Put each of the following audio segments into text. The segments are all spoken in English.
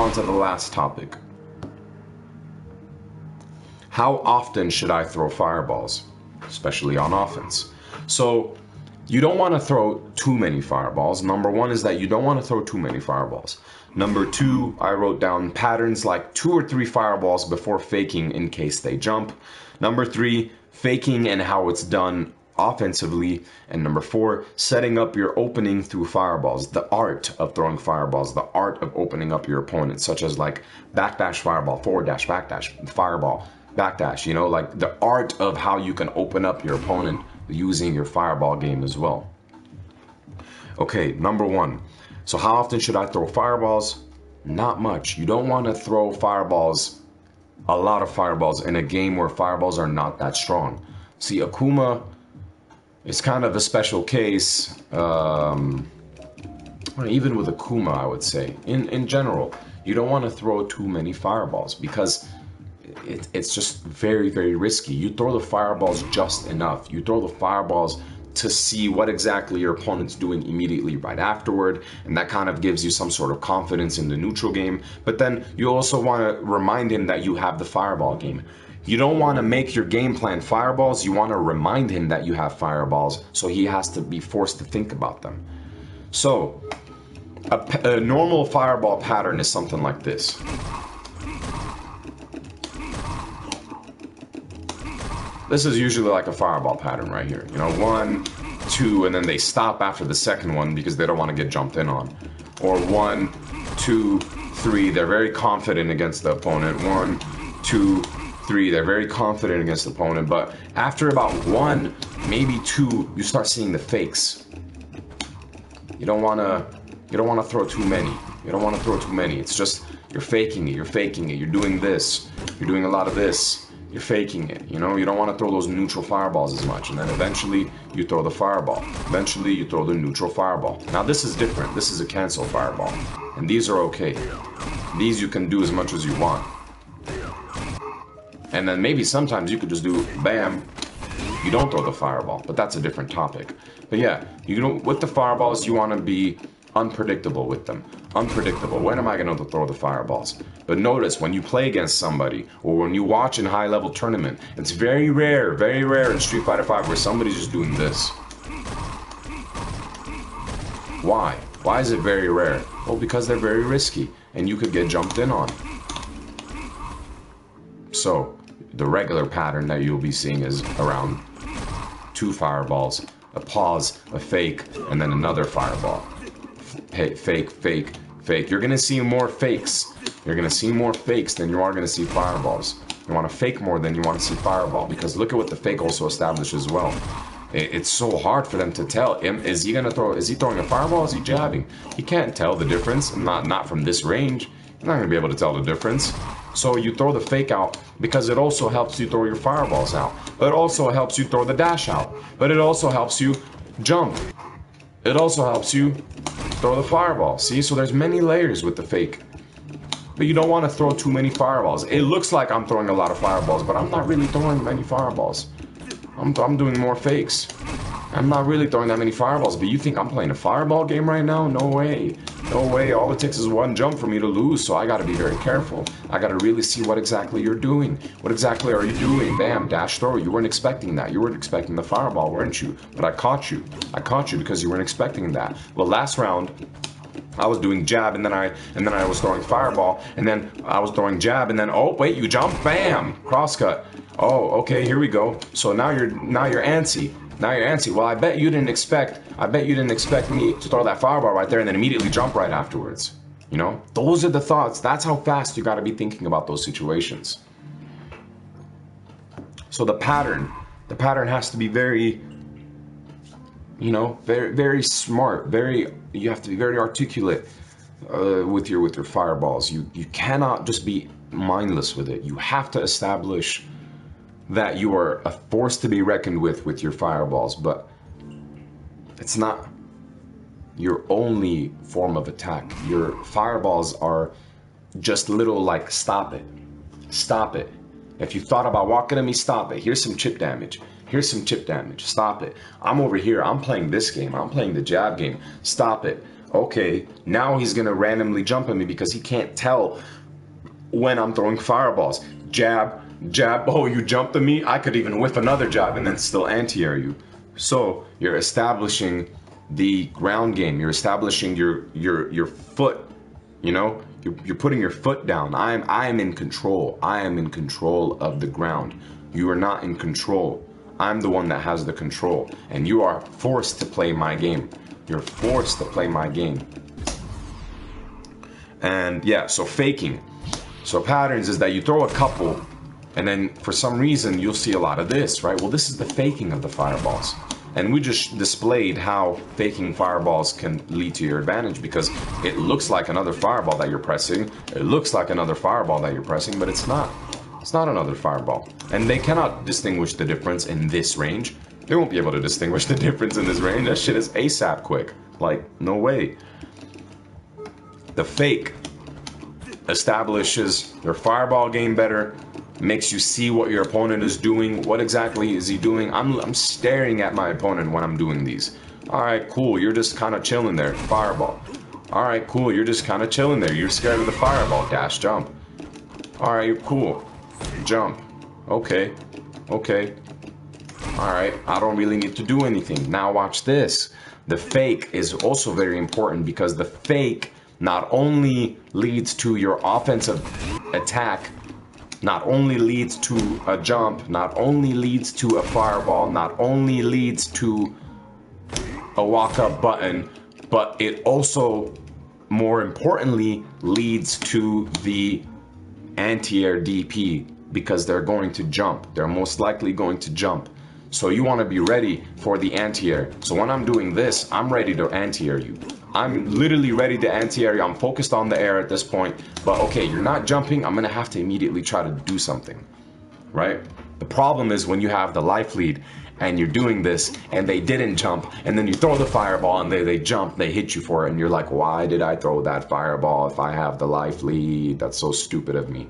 on to the last topic. How often should I throw fireballs, especially on offense? So you don't want to throw too many fireballs. Number one is that you don't want to throw too many fireballs. Number two, I wrote down patterns like 2 or 3 fireballs before faking in case they jump. Number 3, faking and how it's done offensively. And number 4, setting up your opening through fireballs. The art of throwing fireballs, the art of opening up your opponent, such as like backdash fireball, forward dash, backdash, fireball, backdash, you know, like the art of how you can open up your opponent using your fireball game as well. Okay, number 1. So how often should I throw fireballs? Not much. You don't want to throw fireballs, a lot of fireballs, in a game where fireballs are not that strong. See, Akuma is kind of a special case, even with Akuma, I would say. In general, you don't want to throw too many fireballs because it's just very, very risky. You throw the fireballs just enough. You throw the fireballs to see what exactly your opponent's doing immediately right afterward, and that kind of gives you some sort of confidence in the neutral game. But then you also want to remind him that you have the fireball game. You don't want to make your game plan fireballs, you want to remind him that you have fireballs, so he has to be forced to think about them. So a normal fireball pattern is something like this. This is usually like a fireball pattern right here. You know, 1, 2, and then they stop after the second one because they don't want to get jumped in on. Or 1, 2, 3, they're very confident against the opponent. 1, 2, 3, they're very confident against the opponent. But after about 1, maybe 2, you start seeing the fakes. You don't want to throw too many. You don't want to throw too many. It's just you're faking it. You're faking it. You're doing this. You're doing a lot of this. You're faking it, you know? You don't want to throw those neutral fireballs as much, and then eventually you throw the fireball. Eventually you throw the neutral fireball. Now this is different. This is a cancel fireball, and these are okay. These you can do as much as you want. And then maybe sometimes you could just do bam, you don't throw the fireball, but that's a different topic. But yeah, you know, with the fireballs you want to be unpredictable with them. Unpredictable. When am I going to throw the fireballs? But notice, when you play against somebody, or when you watch in high-level tournament, it's very rare in Street Fighter V where somebody's just doing this. Why? Why is it very rare? Well, because they're very risky, and you could get jumped in on. So, the regular pattern that you'll be seeing is around 2 fireballs, a pause, a fake, and then another fireball. Fake, fake, fake. You're gonna see more fakes. You're gonna see more fakes than you are gonna see fireballs. You want to fake more than you want to see fireball, because look at what the fake also establishes as well. It's so hard for them to tell. Is he gonna throw? Is he throwing a fireball? Is he jabbing? He can't tell the difference. Not from this range. You're not gonna be able to tell the difference. So you throw the fake out because it also helps you throw your fireballs out. But it also helps you throw the dash out. But it also helps you jump. It also helps you throw the fireball. See, so there's many layers with the fake. But you don't want to throw too many fireballs. It looks like I'm throwing a lot of fireballs, but I'm not really throwing many fireballs. I'm doing more fakes. I'm not really throwing that many fireballs, but you think I'm playing a fireball game right now? No way. No way. All it takes is 1 jump for me to lose, so I gotta be very careful. I gotta really see what exactly you're doing. What exactly are you doing? Bam, dash throw. You weren't expecting that. You weren't expecting the fireball, weren't you? But I caught you. I caught you because you weren't expecting that. Well, last round, I was doing jab, and then I was throwing fireball, and then I was throwing jab, and then oh wait, you jump, bam, crosscut. Oh, okay, here we go. So now you're antsy. Now you're antsy. Well, I bet you didn't expect me to throw that fireball right there and then immediately jump right afterwards. You know, those are the thoughts. That's how fast you got to be thinking about those situations. So the pattern has to be very, you know, very, very smart. You have to be very articulate with your fireballs. You cannot just be mindless with it. You have to establish that you are a force to be reckoned with your fireballs, but it's not your only form of attack. Your fireballs are just little like, stop it. Stop it. If you thought about walking at me, stop it. Here's some chip damage. Here's some chip damage. Stop it. I'm over here. I'm playing this game. I'm playing the jab game. Stop it. Okay, now he's gonna randomly jump at me because he can't tell when I'm throwing fireballs. Jab, jab, oh, you jumped at me? I could even whiff another jab and then still anti-air you. So you're establishing the ground game. You're establishing your foot, you know? You're putting your foot down. I am in control. I am in control of the ground. You are not in control. I'm the one that has the control. And you are forced to play my game. You're forced to play my game. And yeah, so faking. So patterns is that you throw a couple, and then for some reason you'll see a lot of this, right? Well, this is the faking of the fireballs. And we just displayed how faking fireballs can lead to your advantage, because it looks like another fireball that you're pressing. It looks like another fireball that you're pressing, but it's not. It's not another fireball. And they cannot distinguish the difference in this range. They won't be able to distinguish the difference in this range. That shit is ASAP quick. Like, no way. The fake establishes your fireball game better, makes you see what your opponent is doing. What exactly is he doing? I'm staring at my opponent when I'm doing these. All right, cool. You're just kind of chilling there. Fireball. All right, cool. You're just kind of chilling there. You're scared of the fireball. Dash, jump. All right, you're cool. Jump. Okay. Okay. All right. I don't really need to do anything. Now watch this. The fake is also very important, because the fake not only leads to your offensive attack, not only leads to a jump, not only leads to a fireball, not only leads to a walk-up button, but it also, more importantly, leads to the anti-air DP, because they're going to jump. They're most likely going to jump. So you want to be ready for the anti-air. So when I'm doing this, I'm ready to anti-air you. I'm literally ready to anti-air you. I'm focused on the air at this point. But okay, you're not jumping. I'm going to have to immediately try to do something, right? The problem is when you have the life lead and you're doing this and they didn't jump, and then you throw the fireball and they jump, they hit you for it, and you're like, why did I throw that fireball if I have the life lead? That's so stupid of me.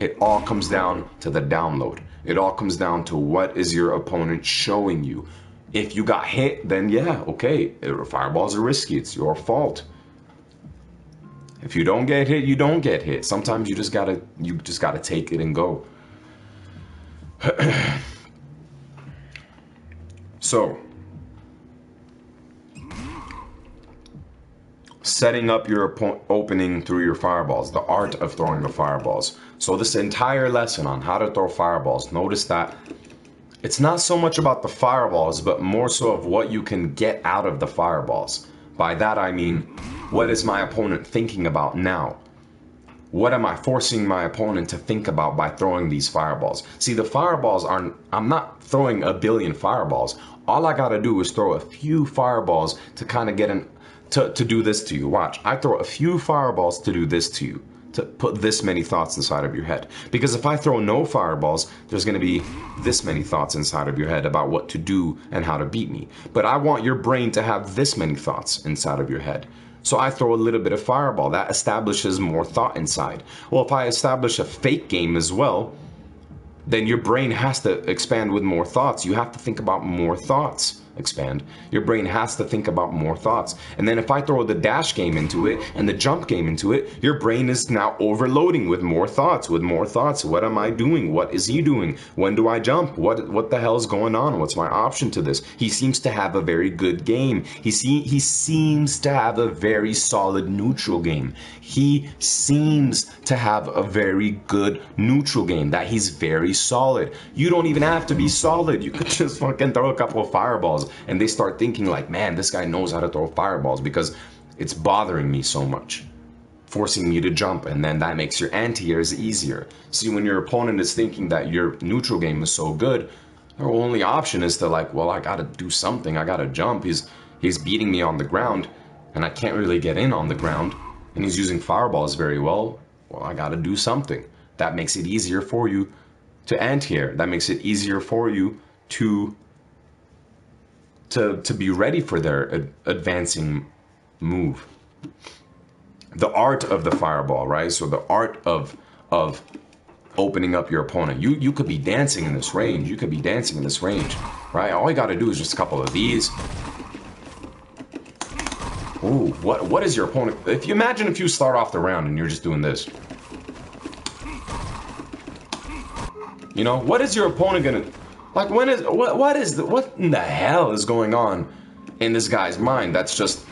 It all comes down to the download. It all comes down to what is your opponent showing you. If you got hit, then yeah, okay, fireballs are risky. It's your fault. If you don't get hit, you don't get hit. Sometimes you just gotta take it and go. So, setting up your opening through your fireballs, the art of throwing the fireballs. So this entire lesson on how to throw fireballs, notice that it's not so much about the fireballs, but more so of what you can get out of the fireballs. By that I mean, what is my opponent thinking about now? What am I forcing my opponent to think about by throwing these fireballs? See, the fireballs aren't, I'm not throwing a billion fireballs. All I gotta do is throw a few fireballs to kind of get to do this to you. Watch, I throw a few fireballs to do this to you, to put this many thoughts inside of your head. Because if I throw no fireballs, there's going to be this many thoughts inside of your head about what to do and how to beat me. But I want your brain to have this many thoughts inside of your head. So I throw a little bit of fireball. That establishes more thought inside. Well, if I establish a fake game as well, then your brain has to expand with more thoughts. You have to think about more thoughts. Expand. Your brain has to think about more thoughts. And then if I throw the dash game into it and the jump game into it, your brain is now overloading with more thoughts, What am I doing? What is he doing? When do I jump? What the hell is going on? What's my option to this? He seems to have a very good game. He seems to have a very solid neutral game. He seems to have a very good neutral game, that he's very solid. You don't even have to be solid. You could just fucking throw a couple of fireballs and they start thinking like, man, this guy knows how to throw fireballs because it's bothering me so much, forcing me to jump, and then that makes your anti-airs easier. See, when your opponent is thinking that your neutral game is so good, their only option is to like, well, I gotta do something, I gotta jump. He's beating me on the ground and I can't really get in on the ground, and he's using fireballs very well. Well, I gotta do something. That makes it easier for you to anti-air. That makes it easier for you to be ready for their advancing move. The art of the fireball, right? So the art of opening up your opponent. You could be dancing in this range. You could be dancing in this range, right? All you got to do is just a couple of these. Ooh, what is your opponent? If you imagine if you start off the round and you're just doing this. You know, what is your opponent gonna... Like, what in the hell is going on in this guy's mind that's just...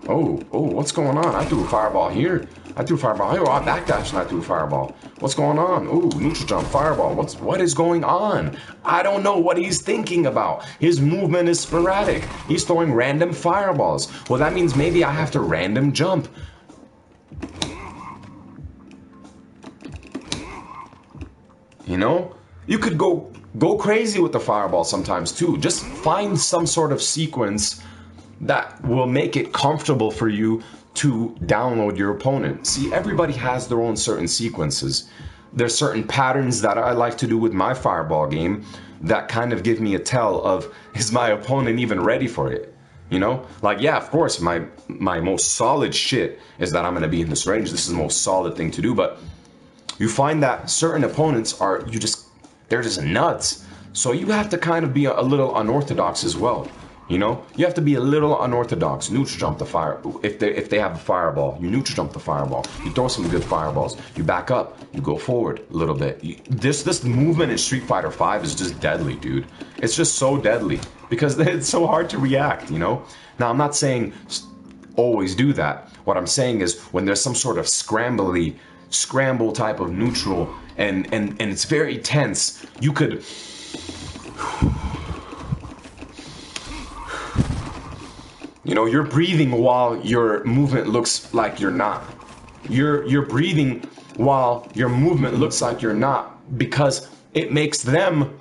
Oh, what's going on? I threw a fireball here. I threw a fireball here. Oh, I backdashed and I threw a fireball. What's going on? Ooh, neutral jump, fireball. What is going on? I don't know what he's thinking about. His movement is sporadic. He's throwing random fireballs. Well, that means maybe I have to random jump. You know? You could go crazy with the fireball sometimes too. Just find some sort of sequence that will make it comfortable for you to download your opponent. See, everybody has their own certain sequences. There's certain patterns that I like to do with my fireball game that kind of give me a tell of, is my opponent even ready for it? You know? Like, yeah, of course, my most solid shit is that I'm going to be in this range. This is the most solid thing to do, but you find that certain opponents are, they're just nuts. So you have to kind of be a little unorthodox as well. You know, you have to be a little unorthodox. Neutral jump the fire. If they have a fireball, you neutral jump the fireball. You throw some good fireballs. You back up. You go forward a little bit. This movement in Street Fighter V is just deadly, dude. It's just so deadly because it's so hard to react. You know. Now I'm not saying always do that. What I'm saying is when there's some sort of scramble type of neutral and it's very tense, you could. You know, you're breathing while your movement looks like you're not. You're breathing while your movement looks like you're not because it makes them,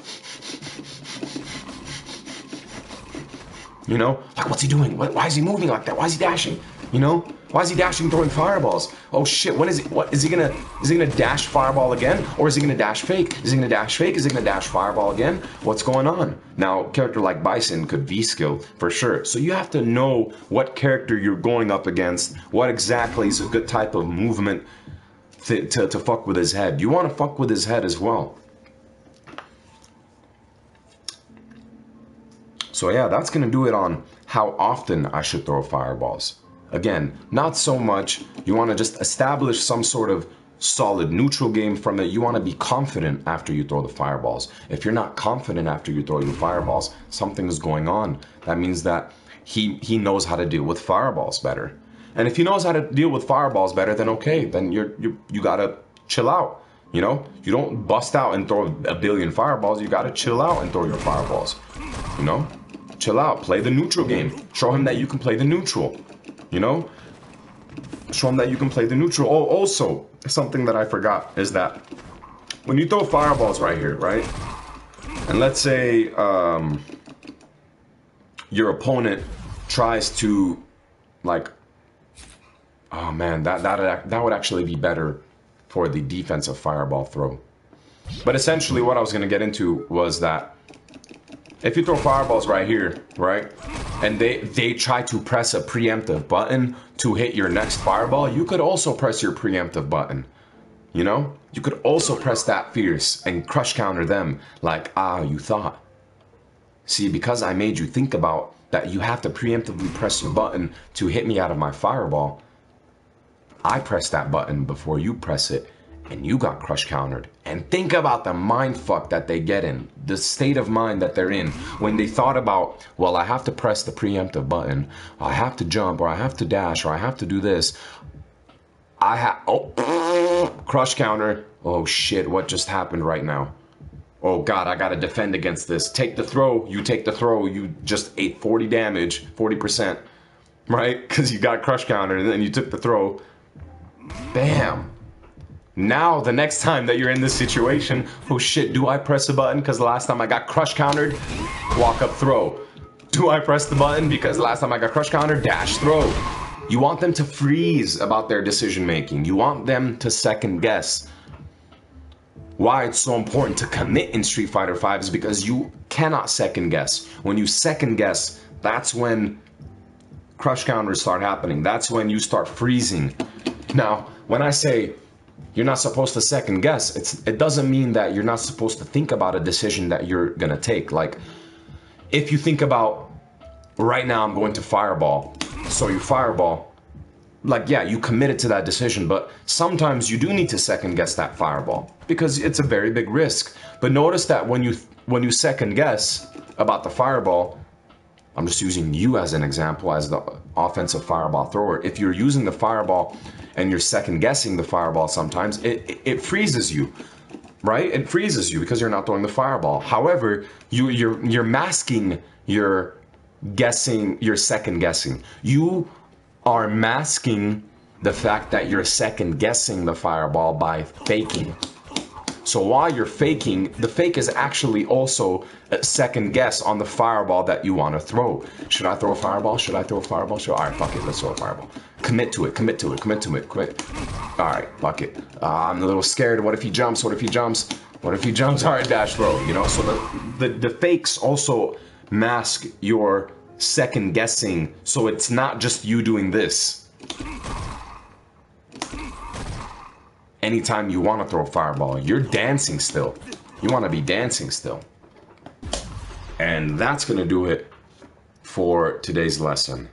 you know, like, what's he doing? Why is he moving like that? Why is he dashing? You know, why is he dashing, throwing fireballs? Oh shit! Is he gonna dash fireball again, or is he gonna dash fake? Is he gonna dash fake? Is he gonna dash fireball again? What's going on? Now, a character like Bison could V-skill for sure. So you have to know what character you're going up against. What exactly is a good type of movement to fuck with his head. You want to fuck with his head as well. So yeah, that's gonna do it on how often I should throw fireballs. Again, not so much. You want to just establish some sort of solid neutral game from it. You want to be confident after you throw the fireballs. If you're not confident after you throw your fireballs, something is going on. That means that he knows how to deal with fireballs better. And if he knows how to deal with fireballs better, then okay, then you gotta chill out. You know, you don't bust out and throw a billion fireballs. You gotta chill out and throw your fireballs. You know, chill out. Play the neutral game. Show him that you can play the neutral. You know, show them that you can play the neutral. Oh, also, something that I forgot is that when you throw fireballs right here, right? And let's say your opponent tries to, like, oh man, that would actually be better for the defensive fireball throw. But essentially what I was going to get into was that if you throw fireballs right here, right, and they try to press a preemptive button to hit your next fireball, you could also press your preemptive button. You know? You could also press that fierce and crush counter them like, you thought. See, because I made you think about that you have to preemptively press your button to hit me out of my fireball, I pressed that button before you press it, and you got crush countered. And think about the mind fuck that they get in, the state of mind that they're in when they thought about, well, I have to press the preemptive button, I have to jump, or I have to dash, or I have to do this. Crush counter. Oh shit, what just happened right now? Oh god, I gotta defend against this. Take the throw, you take the throw, you just ate 40 damage, 40%, right? Because you got crush counter and then you took the throw. Bam. Now, the next time that you're in this situation, oh shit, do I press the button because the last time I got crush countered? Walk up throw. Do I press the button because the last time I got crush countered? Dash throw. You want them to freeze about their decision making. You want them to second guess. Why it's so important to commit in Street Fighter V is because you cannot second guess. When you second guess, that's when crush counters start happening. That's when you start freezing. Now, when I say you're not supposed to second guess, it doesn't mean that you're not supposed to think about a decision that you're gonna take. Like, if you think about, right now I'm going to fireball, So you fireball. Like, yeah, you committed to that decision, but sometimes you do need to second guess that fireball because it's a very big risk. But notice that when you second guess about the fireball, I'm just using you as an example as the offensive fireball thrower. If you're using the fireball and you're second guessing the fireball, sometimes it freezes you, right? It freezes you because you're not throwing the fireball. However, you're masking your guessing, your second guessing. You are masking the fact that you're second guessing the fireball by faking. So while you're faking, the fake is actually also a second guess on the fireball that you want to throw. Should I throw a fireball? Should I throw a fireball? All right, fuck it, let's throw a fireball. Commit to it, commit to it, commit to it, commit. All right, fuck it. I'm a little scared. What if he jumps? What if he jumps? What if he jumps? All right, dash throw, you know? So the fakes also mask your second guessing, so it's not just you doing this. Anytime you want to throw a fireball, you're dancing still. You want to be dancing still. And that's going to do it for today's lesson.